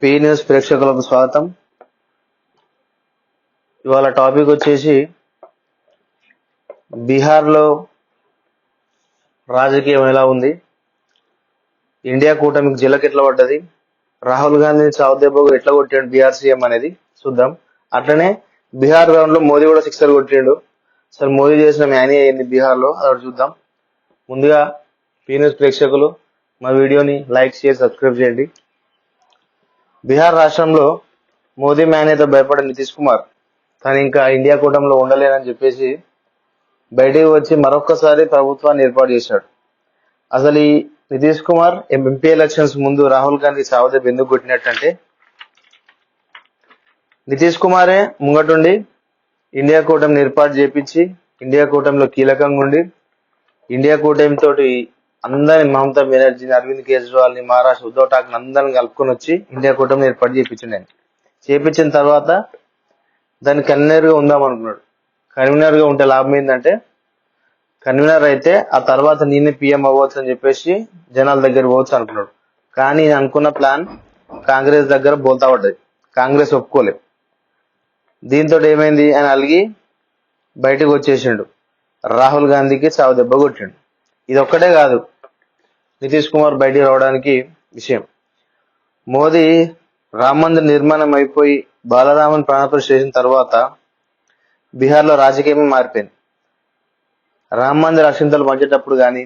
P news ప్రేక్షకులకు స్వాగతం. ఇవాళ టాపిక్ వచ్చేసి బీహార్లో రాజకీయం ఎలా ఉంది, ఇండియా కూటమికి జిలక్ ఎట్లా పడ్డది, రాహుల్ గాంధీని చావుదెబ్బకు ఎట్లా కొట్టిండు బీహార్ సీఎం అనేది చూద్దాం. అట్లనే బీహార్ గ్రౌండ్ లో మోదీ కూడా సిక్సర్ కొట్టిండు. అసలు మోదీ చేసిన మ్యానీ అయింది బీహార్ లో, అది చూద్దాం. ముందుగా పి న్యూస్ ప్రేక్షకులు మా వీడియోని లైక్ చేసి సబ్స్క్రైబ్ చేయండి. బీహార్ రాష్ట్రంలో మోదీ మేనేతో భయపడే నితీష్ కుమార్ తను ఇంకా ఇండియా కూటమిలో ఉండలేనని చెప్పేసి బయటికి వచ్చి మరొక్కసారి ప్రభుత్వాన్ని ఏర్పాటు చేశాడు. అసలు ఈ నితీష్ కుమార్ ఎంపీ ఎలక్షన్స్ ముందు రాహుల్ గాంధీ చావుదెబ్బ ఎందుకు కొట్టినట్టంటే, నితీష్ కుమారే ముంగటుండి ఇండియా కూటమిని ఏర్పాటు చేపించి ఇండియా కూటమిలో కీలకంగా ఉండి ఇండియా కూటమి తోటి అందరిని మమతా బెనర్జీని, అరవింద్ కేజ్రీవాల్ ని, మహారాష్ట్ర ఉద్ధవ్ ఠాక్రే అందరిని కలుపుకొని వచ్చి ఇండియా కూటమిని ఏర్పాటు చేయించిండు. ఆయన చేపించిన తర్వాత దాన్ని కన్వీనర్ గా ఉందాం అనుకున్నాడు. కన్వీనర్ గా ఉంటే లాభం ఏంటంటే, కన్వీనర్ అయితే ఆ తర్వాత నేనే పిఎం అవ్వచ్చు అని చెప్పేసి జనాల దగ్గర పోవచ్చు అనుకున్నాడు. కానీ ఈయన అనుకున్న ప్లాన్ కాంగ్రెస్ దగ్గర బోల్తా పడ్డది. కాంగ్రెస్ ఒప్పుకోలేదు. దీంతో ఏమైంది, ఆయన అలిగి బయటకు వచ్చేసిండు. రాహుల్ గాంధీకి చావు దెబ్బ కొట్టిండు. ఇది ఒక్కటే కాదు నితీష్ కుమార్ బయటికి రావడానికి విషయం. మోదీ రామ మందిర్ నిర్మాణం అయిపోయి బాలరామన్ ప్రాణప్రతిష్ఠ చేసిన తర్వాత బీహార్లో రాజకీయం మారిపోయింది. రామ మందిర్ అక్షింతలు పంచేటప్పుడు కానీ,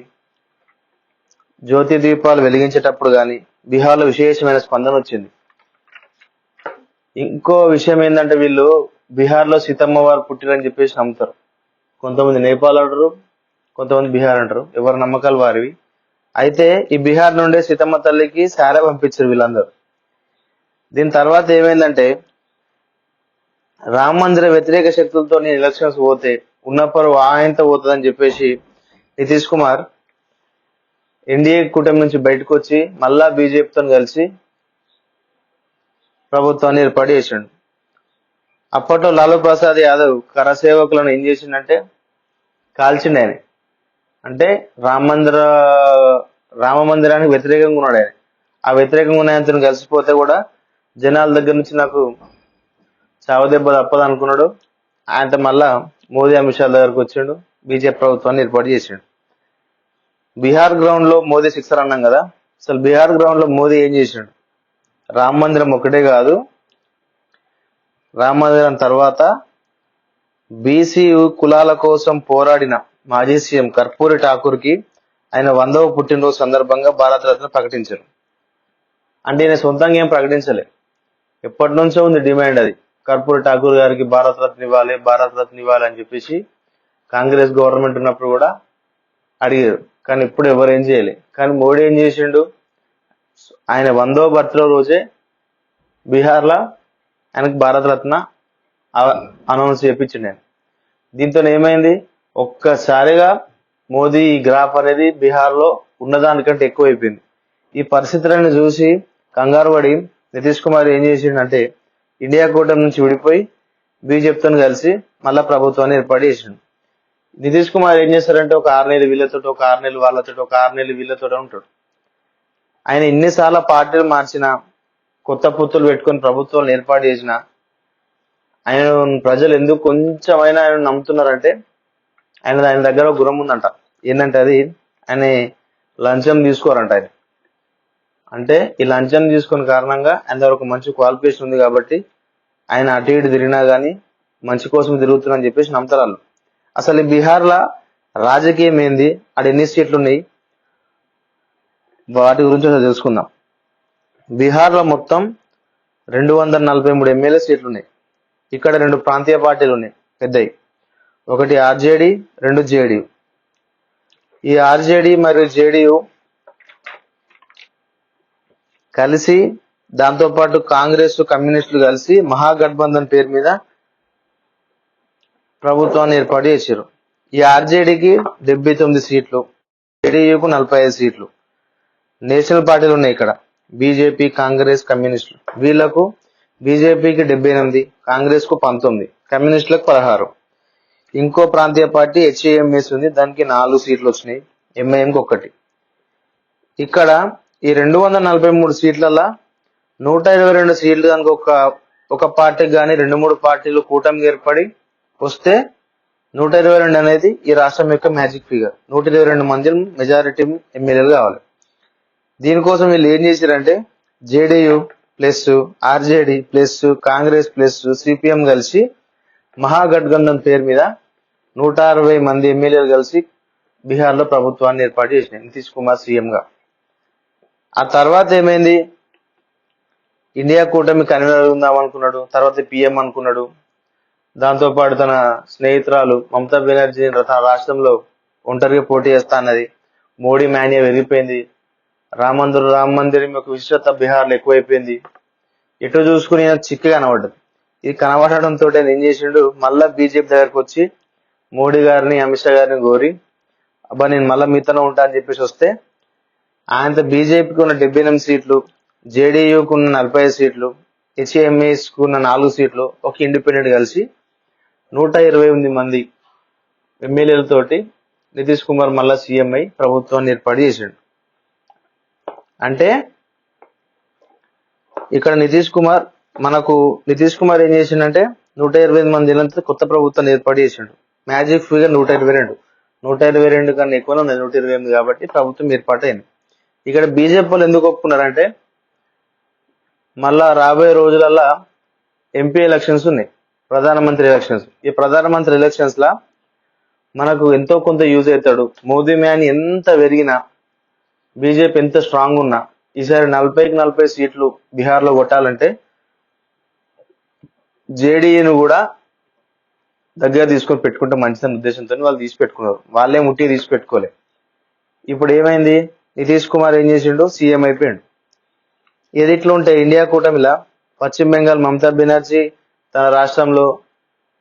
జ్యోతి దీపాలు వెలిగించేటప్పుడు కానీ బీహార్లో విశేషమైన స్పందన వచ్చింది. ఇంకో విషయం ఏంటంటే, వీళ్ళు బీహార్లో సీతమ్మ వారు పుట్టిరని చెప్పేసి నమ్ముతారు. కొంతమంది నేపాల్ అంటారు, కొంతమంది బీహార్ అంటారు, ఎవరి నమ్మకాలు వారివి. అయితే ఈ బీహార్ నుండే సీతమ్మ తల్లికి సారా పంపించారు వీళ్ళందరూ. దీని తర్వాత ఏమైందంటే, రామ మందిర వ్యతిరేక శక్తులతో నేను ఎలక్షన్స్ పోతే ఉన్న పరువు ఆయనతో పోతుందని చెప్పేసి నితీష్ కుమార్ ఎన్డీఏ కూటమి నుంచి బయటకు వచ్చి మళ్ళా బీజేపీతో కలిసి ప్రభుత్వాన్ని ఏర్పాటు చేసిండు. అప్పట్లో లాలూ ప్రసాద్ యాదవ్ కరసేవకులను ఏం చేసిండంటే కాల్చిండు ఆయన. అంటే రామ మందిరానికి వ్యతిరేకంగా ఉన్నాడు ఆయన. ఆ వ్యతిరేకంగా ఉన్న ఆయనతో కలిసిపోతే కూడా జనాల దగ్గర నుంచి నాకు చావు దెబ్బ తప్పదు అనుకున్నాడు. ఆయనతో మళ్ళా మోదీ అమిత్ షా దగ్గరకు వచ్చిండు, బీజేపీ ప్రభుత్వాన్ని ఏర్పాటు చేసిండు. బీహార్ గ్రౌండ్ లో మోదీ సిక్సర్ అన్నాం కదా. అసలు బీహార్ గ్రౌండ్ లో మోదీ ఏం చేసిండు, రామ మందిరం ఒకటే కాదు, రామ మందిరం తర్వాత బీసీ కులాల కోసం పోరాడిన మాజీ సీఎం కర్పూరి ఠాకూర్ కి ఆయన 100వ పుట్టినరోజు సందర్భంగా భారత రత్న ప్రకటించారు. అంటే ఈయన సొంతంగా ఏం ప్రకటించలే, ఎప్పటి నుంచో ఉంది డిమాండ్. అది కర్పూరి ఠాకూర్ గారికి భారత రత్న ఇవ్వాలి, భారత రత్న ఇవ్వాలి అని చెప్పేసి కాంగ్రెస్ గవర్నమెంట్ ఉన్నప్పుడు కూడా అడిగారు. కానీ ఇప్పుడు ఎవరు ఏం చేయలే. కానీ మోడీ ఏం చేసిండు, ఆయన 100వ బర్త్డే రోజే బీహార్లో ఆయనకు భారత రత్న అనౌన్స్ చేయించిండు ఆయన. దీంతో ఏమైంది, ఒక్కసారిగా మోదీ గ్రాఫ్ అనేది బీహార్లో ఉన్నదానికంటే ఎక్కువ అయిపోయింది. ఈ పరిస్థితులను చూసి కంగారు పడి నితీష్ కుమార్ ఏం చేసిండంటే, ఇండియా కూటమి నుంచి విడిపోయి బీజేపీతో కలిసి మళ్ళా ప్రభుత్వాన్ని ఏర్పాటు చేసిండు. నితీష్ కుమార్ ఏం చేస్తారంటే, ఒక 6 నెలలు వీళ్ళతో, ఒక 6 నెలలు వాళ్ళతో, ఒక 6 నెలలు వీళ్ళతో ఉంటాడు. ఆయన ఎన్నిసార్లు పార్టీలు మార్చినా, కొత్త పొత్తులు పెట్టుకొని ప్రభుత్వాలను ఏర్పాటు చేసినా ఆయన ప్రజలు ఎందుకు కొంచెమైనా ఆయన నమ్ముతున్నారంటే, ఆయన దగ్గర ఒక గుణం ఉందంట. ఏంటంటే అది ఆయన లంచం తీసుకోరంట. ఆయన అంటే ఈ లంచం తీసుకున్న కారణంగా ఆయన దగ్గర ఒక మంచి క్వాలిఫికేషన్ ఉంది కాబట్టి ఆయన అటు ఇటు తిరిగినా గానీ మంచి కోసం తిరుగుతున్నా అని చెప్పేసి నమ్ముతారు వాళ్ళు. అసలు ఈ బీహార్లో రాజకీయం ఏంది, అక్కడ ఎన్ని సీట్లు ఉన్నాయి, వాటి గురించి తెలుసుకుందాం. బీహార్లో మొత్తం 243 ఎమ్మెల్యే సీట్లు ఉన్నాయి. ఇక్కడ 2 ప్రాంతీయ పార్టీలు ఉన్నాయి పెద్దవి, ఒకటి ఆర్జేడీ, 2 జేడీయూ. ఈ ఆర్జేడీ మరియు జేడీయూ కలిసి, దాంతో పాటు కాంగ్రెస్, కమ్యూనిస్టులు కలిసి మహాగఠబంధన్ పేరు మీద ప్రభుత్వాన్ని ఏర్పాటు చేశారు. ఈ ఆర్జేడీకి 79 సీట్లు, జేడీయూకు 45 సీట్లు. నేషనల్ పార్టీలు ఉన్నాయి ఇక్కడ, బీజేపీ, కాంగ్రెస్, కమ్యూనిస్టులు. వీళ్లకు బీజేపీకి 78, కాంగ్రెస్ కు 19, కమ్యూనిస్టులకు 16. ఇంకో ప్రాంతీయ పార్టీ హెచ్ఏఎంఎస్ ఉంది, దానికి 4 సీట్లు వచ్చినాయి, ఎంఐఎంకి 1. ఇక్కడ ఈ 243 సీట్లలో 122 సీట్లు కనుక ఒక పార్టీకి కానీ 2-3 పార్టీలు కూటమి ఏర్పడి వస్తే 122 అనేది ఈ రాష్ట్రం యొక్క మ్యాజిక్ ఫిగర్. 122 మంది మెజారిటీ ఎమ్మెల్యేలు కావాలి. దీనికోసం వీళ్ళు ఏం చేశారంటే JDU plus RJD plus Congress plus CPM కలిసి మహాగఠబంధన్ పేరు మీద 160 మంది ఎమ్మెల్యేలు కలిసి బీహార్ లో ప్రభుత్వాన్ని ఏర్పాటు చేసినాయి నితీష్ కుమార్ సీఎం గా. ఆ తర్వాత ఏమైంది, ఇండియా కూటమి కన్వీనర్ ఉందాం అనుకున్నాడు, తర్వాత పిఎం అనుకున్నాడు. దాంతో పాటు తన స్నేహితురాలు మమతా బెనర్జీ తన రాష్ట్రంలో ఒంటరిగా పోటీ చేస్తా అన్నది. మోడీ మేనియా పెరిగిపోయింది. రామ మందిరం యొక్క విశిష్టత బీహార్ లో ఎక్కువైపోయింది. ఎటు చూసుకుని చిక్కి కనబడ్డది. ఇది కనబడడంతో ఏం చేసిండు, మళ్ళా బీజేపీ దగ్గరకు వచ్చి మోడీ గారిని అమిత్ షా గారిని కోరి అబ్బా నేను మళ్ళా మీతోనే ఉంటా అని చెప్పేసి వస్తే ఆయనతో బీజేపీకి ఉన్న 78 సీట్లు, జేడీయూకు ఉన్న 45 సీట్లు, హెచ్ఎంఎస్ కు ఉన్న 4 సీట్లు, ఒక ఇండిపెండెంట్ కలిసి 128 మంది ఎమ్మెల్యేలతోటి నితీష్ కుమార్ మళ్ళా సీఎం అయి ప్రభుత్వాన్ని ఏర్పాటు చేశాడు. అంటే ఇక్కడ నితీష్ కుమార్ ఏం చేసిండంటే 128 మంది కొత్త ప్రభుత్వాన్ని ఏర్పాటు చేసిండు. మ్యాజిక్ ఫిగర్ 122 కన్నా ఎక్కువనే ఉన్నది 128 కాబట్టి ప్రభుత్వం ఏర్పాటైంది. ఇక్కడ బీజేపీ వాళ్ళు ఎందుకు ఒప్పుకున్నారంటే మళ్ళా రాబోయే రోజులల్లా ఎంపీ ఎలక్షన్స్ ఉన్నాయి, ప్రధానమంత్రి ఎలక్షన్స్. ఈ ప్రధానమంత్రి ఎలక్షన్స్ లా మనకు ఎంతో కొంత యూజ్ అవుతాడు. మోదీ మ్యాన్ ఎంత పెరిగినా, బీజేపీ ఎంత స్ట్రాంగ్ ఉన్నా ఈసారి 40కి 40 సీట్లు బీహార్ లో కొట్టాలంటే జేడీయూను కూడా దగ్గర తీసుకొని పెట్టుకుంటే మంచిదన్న ఉద్దేశంతో వాళ్ళు తీసి పెట్టుకున్నారు. వాళ్ళే ముట్టి తీసి పెట్టుకోలే. ఇప్పుడు ఏమైంది, నితీష్ కుమార్ ఏం చేసిండు, సీఎం అయిపోయాడు. ఇది ఇట్లా ఉంటే ఇండియా కూటమిలా పశ్చిమ బెంగాల్ మమతా బెనర్జీ తన రాష్ట్రంలో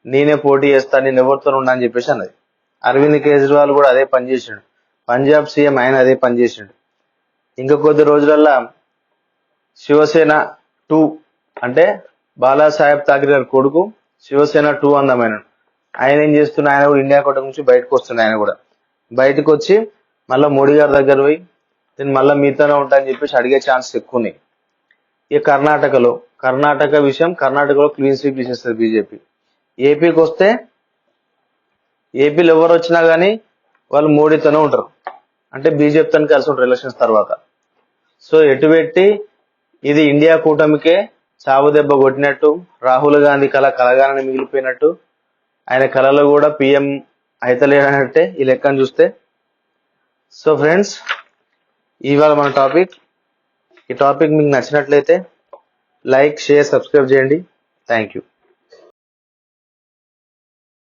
నేనే పోటీ చేస్తాను, నేను ఎవరితో ఉన్నా అని చెప్పేసి అన్నది. అరవింద్ కేజ్రీవాల్ కూడా అదే పని చేసిండు. పంజాబ్ సీఎం ఆయన అదే పని చేసిండు. ఇంకా కొద్ది రోజులల్లా శివసేన 2 అంటే బాలాసాహెబ్ ఠాకరే గారి కొడుకు శివసేన 2 అందమైన ఆయన ఏం చేస్తున్నా, ఆయన కూడా ఇండియా కూటమి నుంచి బయటకు వస్తుంది. ఆయన కూడా బయటకు వచ్చి మళ్ళీ మోడీ గారి దగ్గర పోయి నేను మళ్ళీ మీతోనే ఉంటా అని చెప్పేసి అడిగే ఛాన్స్ ఎక్కువ ఉన్నాయి. ఇక కర్ణాటక విషయం, కర్ణాటకలో క్లీన్ స్వీప్ చేసేస్తుంది బీజేపీ. ఏపీకి వస్తే ఏపీలో ఎవరు వచ్చినా గానీ వాళ్ళు మోడీతోనే ఉంటారు, అంటే బీజేపీతో కలిసి ఉంటారు ఎలక్షన్స్ తర్వాత. సో ఎటు పెట్టి ఇది ఇండియా కూటమికే చావు దెబ్బ కొట్టినట్టు, రాహుల్ గాంధీ కళ కలగాలని మిగిలిపోయినట్టు, ఆయన కళలో కూడా పిఎం అయితలేడనట్టే ఈ లెక్కను చూస్తే. సో ఫ్రెండ్స్, ఇవాళ మన ఈ టాపిక్ మీకు నచ్చినట్లయితే లైక్, షేర్, సబ్స్క్రైబ్ చేయండి. Thank you.